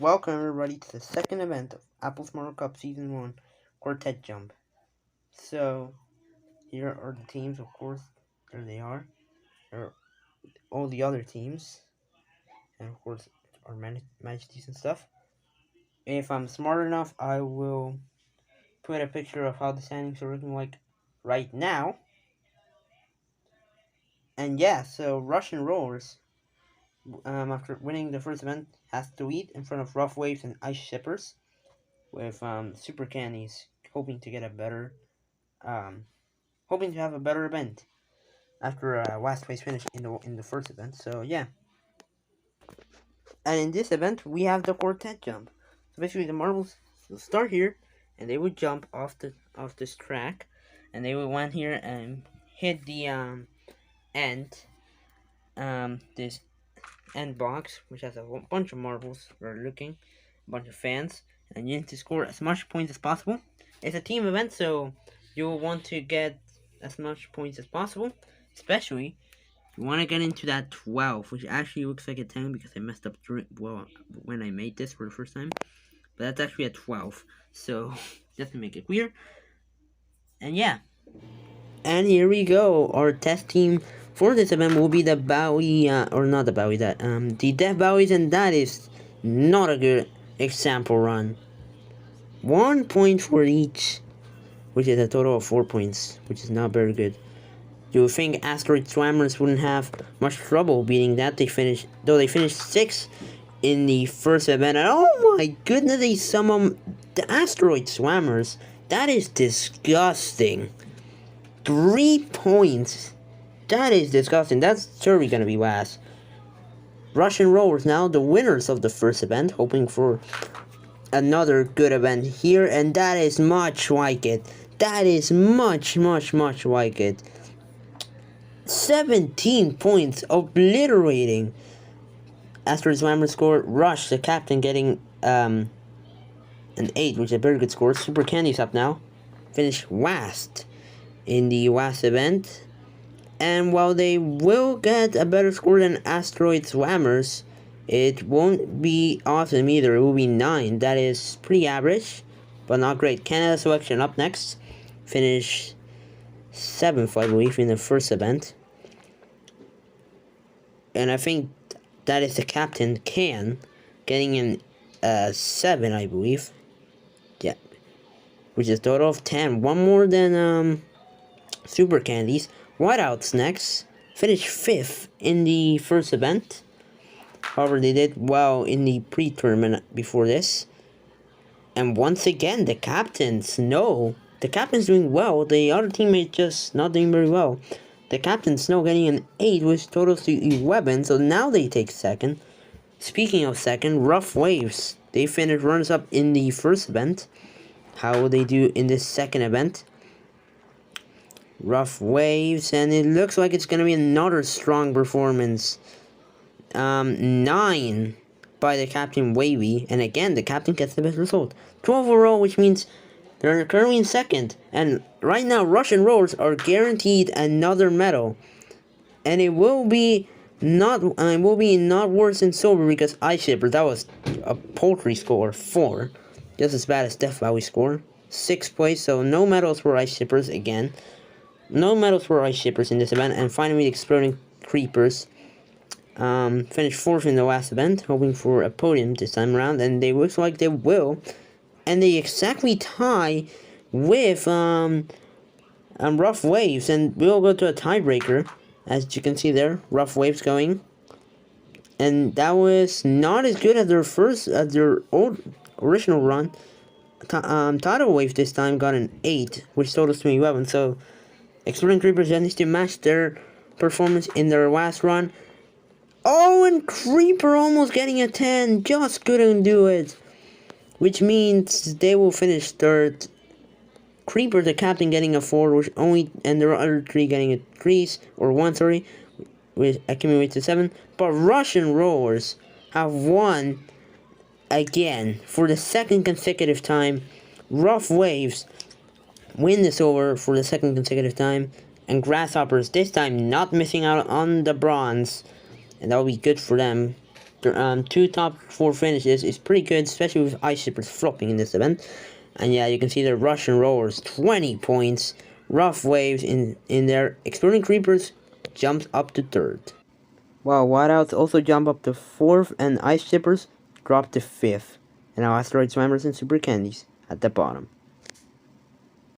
Welcome everybody to the second event of Apple's Marvel Cup Season 1, Quartet Jump. So, here are the teams, of course, there they are. There are all the other teams, and of course, our majesties and stuff. If I'm smart enough, I will put a picture of how the standings are looking like right now. And yeah, so Russian Rollers, after winning the first event, has to lead in front of Rough Waves and Ice Shippers, with Super Candies hoping to get a better, hoping to have a better event after last place finish in the first event. So yeah, and in this event we have the Quartet Jump. So basically the marbles will start here, and they would jump off this track, and they would land here and hit the end this end box, which has a bunch of marbles that are looking, a bunch of fans, and you need to score as much points as possible. It's a team event, so you'll want to get as much points as possible, especially you want to get into that 12, which actually looks like a 10 because I messed up when I made this for the first time, but that's actually a 12, so just to make it clear. And yeah, and here we go. Our test team for this event will be the Bowie, or not the Bowie, the Death Bowies, and that is not a good example run. 1 point for each, which is a total of 4 points, which is not very good. You would think Asteroid Swammers wouldn't have much trouble beating that. They finished 6th in the first event, and oh my goodness, they summon the Asteroid Swammers. That is disgusting. 3 points. That is disgusting. That's surely gonna be last. Russian Rollers now the winners of the first event, hoping for another good event here, and that is much like it. That is much like it. 17 points, obliterating. Asteroid Slammer score. Rush, the captain, getting an 8, which is a very good score. Super Candy's up now. Finished last in the last event. And while they will get a better score than Asteroid Swammers, it won't be awesome either. It will be 9. That is pretty average, but not great. Canada Selection up next. Finished 7th, I believe, in the first event. And I think that is the captain, Can, getting in 7, I believe. Yeah. Which is a total of 10. One more than Super Candies. Whiteouts next. Finished 5th in the first event. However, they did well in the pre-tournament before this. And once again, the captain, Snow. The captain's doing well. The other teammate just not doing very well. The captain, Snow, getting an 8, which totals to 11. So now they take second. Speaking of second, Rough Waves. They finished runners-up in the first event. How will they do in this second event? Rough Waves, and it looks like it's going to be another strong performance. 9 by the captain, Wavy, and again the captain gets the best result. 12 overall, which means they're currently in second, and right now Russian Rollers are guaranteed another medal, and it will be not worse than silver because Ice Shipper, that was a paltry score, 4, just as bad as Death Valley score. 6th place, so no medals for Ice Shippers again. No medals for Ice Shippers in this event, and finally the Exploding Creepers finished 4th in the last event, hoping for a podium this time around, and they look like they will, and they exactly tie with Rough Waves, and we'll go to a tiebreaker, as you can see there, Rough Waves going, and that was not as good as their original run. Tidal Wave this time got an 8, which totals to 11, so Exploding Creepers just needs to match their performance in their last run. Oh, and Creeper almost getting a 10, just couldn't do it, which means they will finish 3rd. Creeper, the captain, getting a 4, which and there are other 3 getting a 3s, or 1, sorry, which accumulates to 7. But Russian Rollers have won again for the 2nd consecutive time. Rough Waves win this over for the 2nd consecutive time, and Grasshoppers this time not missing out on the bronze, and that will be good for them. two top 4 finishes is pretty good, especially with Ice Shippers flopping in this event. And yeah, you can see the Russian Rollers, 20 points. Rough Waves in there. Exploding Creepers jumps up to 3rd. While Whiteouts also jump up to 4th, and Ice Shippers drop to 5th. And now Asteroid Swimmers and Super Candies at the bottom.